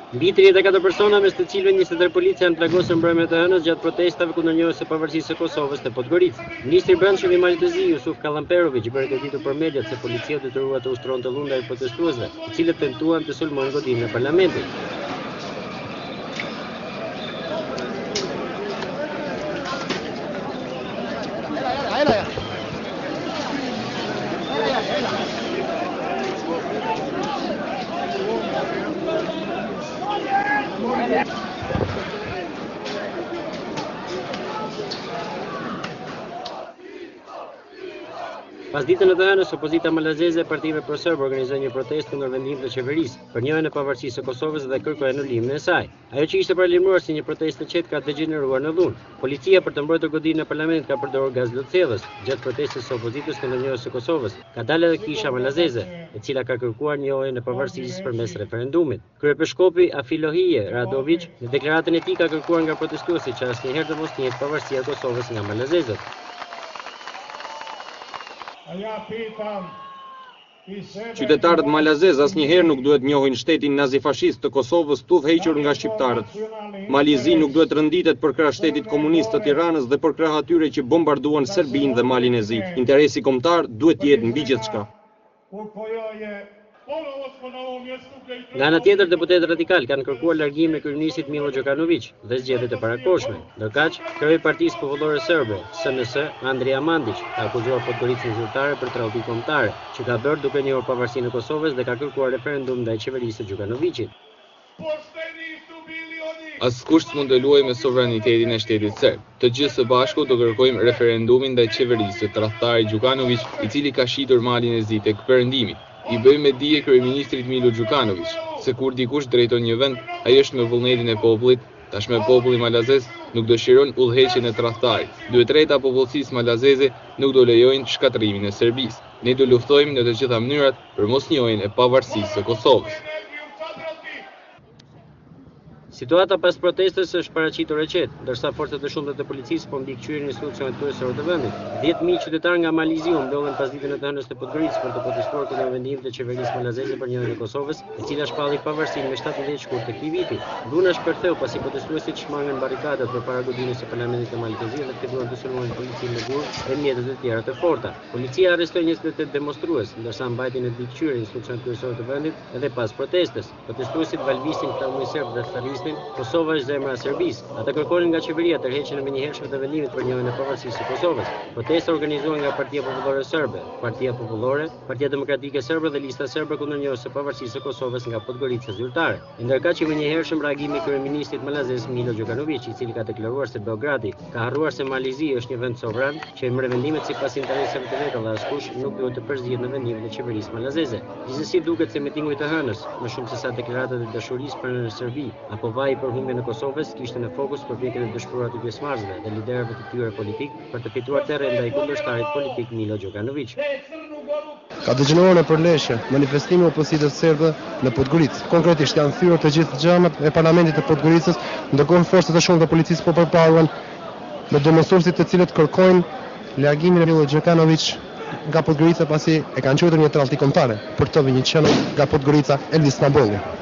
Mbi 34 persona, mes të cilëve 23 policia janë plagosur mbrëmjen e hënës gjatë protestave kundër njohjes së pavarësisë së Kosovës te Podgorica. Ministri i Brendshëm i Malitëzi, Jusuf Kallamperović, bëri të ditur për mediat se policia detyrua të ushtronte dhun ndaj protestuesve, të cilët tentuan të sulmojnë godinën e parlamentit. Pas ditën e të hënës, opozita malazeze e Partive Pro-Serbe organizoi një protestë kundër vendimit të qeverisë për njohjen e pavarësisë së Kosovës dhe kërkoi anulimin e saj. Ajo që ishte paralajmëruar si një protestë e qetë ka degeneruar në dhunë. Policia për të mbrojtur godinën e parlamentit ka përdorur gaz lotëthellës. Gjatë protestës së opozitës kundër njohjes së Kosovës, ka dalë edhe kisha malazeze, e cila ka kërkuar njohjen e pavarësisë përmes referendumit. Kryepeshkopi Afilohije Radović në deklaratën e tij ka kërkuar nga protestuesit që asnjëherë të mos njihet pavarësia e Kosovës nga malazezët. Qytetarët malazez asnjëherë nuk duhet njohin shtetin nazifashist të Kosovës të udhëhequr nga shqiptarët. Malizi nuk duhet rënditet për krah shtetit komunist të Tiranës dhe për krah atyre që bombarduan Serbinë dhe Malin e Zi. Interesi kombëtar duhet të jetë mbi gjithçka. Nga ana tjetër, deputetët radikal kanë kërkuar largimin e kryeministit Milo Đukanović dhe zgjedhjet e parakohshme. Ndërkaq, kryei i Partisë Popullore Serbe, SNS, Andrija Mandić, ka akuzuar Podgoricën zyrtare për tradhti kombëtare, që ka bërë duke njohur pavarësinë e Kosovës dhe ka kërkuar referendum ndaj qeverisë së Đukanovićit. Askush s'mund të luajë me sovranitetin e shtetit serb. Të gjithë së bashku do kërkojmë referendumin ndaj qeverisë së tradhtari Đukanović, i cili ka shitur Malin e Zi tek perëndimi. I bëjmë me dije kryeministrit Milo Đukanović, se kur dikush drejton një vend, ai është me vullnetin e popullit. Tashmë populli malazez nuk dëshiron udhëheqjen e tradhtarit. 2/3 popullsisë malazeze nuk do lejojnë shkatrimin e Serbisë. Ne do luftojmë në të gjitha mënyrat për mosnjohjen e pavarësisë së Kosovës. Situata pas protestës është paraqitur e qetë, ndërsa forcat e shumta të policisë po mbikëqyrën institucionet kryesore të vendit. 10.000 qytetarë nga Malizi u mblodhen pas ditën e të hënës të Podgoricës për të protestuar kundër vendimit të qeverisë malazeze për njohjen e Kosovës, e cila shpalli pavarësinë me 17 shkurt të këtij viti. Dhuna shpërtheu pasi protestuesit shmangën barrikadat përpara godinës së parlamentit të Malitëzi dhe filluan të sulmojnë policinë me gur dhe mjetet e tjera të forta. Policia arrestoi 28 demonstrues, ndërsa mbajtjen e mbikëqyrë institucionet kryesore të vendit edhe pas protestës. Protestuesit valvisin flamurin serb dhe tharrisnin Kosova është zemra e Serbisë. Ata kërkonin nga qeveria tërheqjen e menjëhershme të vendimit për njohjen e pavarësisë së Kosovës. Protesta organizuar nga Partia Popullore Serbe, Partia Popullore, Partia Demokratike Serbe dhe Lista Serbe kundër njohjes së pavarësisë së Kosovës nga Podgorica zyrtare. Ndërkaq i menjëhershëm reagimi i kryeministit malazez Milo Đukanović, i cili ka deklaruar se Beogradi ka harruar se Malizi është një vend sovran që merr vendimet sipas interesave të veta dhe askush nuk duhet të përzihet në vendimet e qeverisë malazeze. Gjithsesi duket se mitingu i të hënës, më shumë se sa deklaratat e dashurisë për në Serbi apo vaji për humbjen e Kosovës, kishte në fokus përpjekjet e dëshpëruara të pjesëmarrësve dhe liderëve të tyre politik për të fituar terren ndaj kundërshtarit politik Milo Đukanović. Ka dëgjuar në përleshje manifestimi i opozitës serbe në Podgoricë. Konkretisht janë thyer të gjithë xhamat e parlamentit të Podgoricës, ndërkohë forcat e shumta të policisë po përparuan me demonstruesit të cilët kërkojnë largimin e Milo Đukanović nga Podgorica pasi e kanë quajtur një tradhti kombëtare për të vënë një qenë nga Podgorica Elvis Nabolli.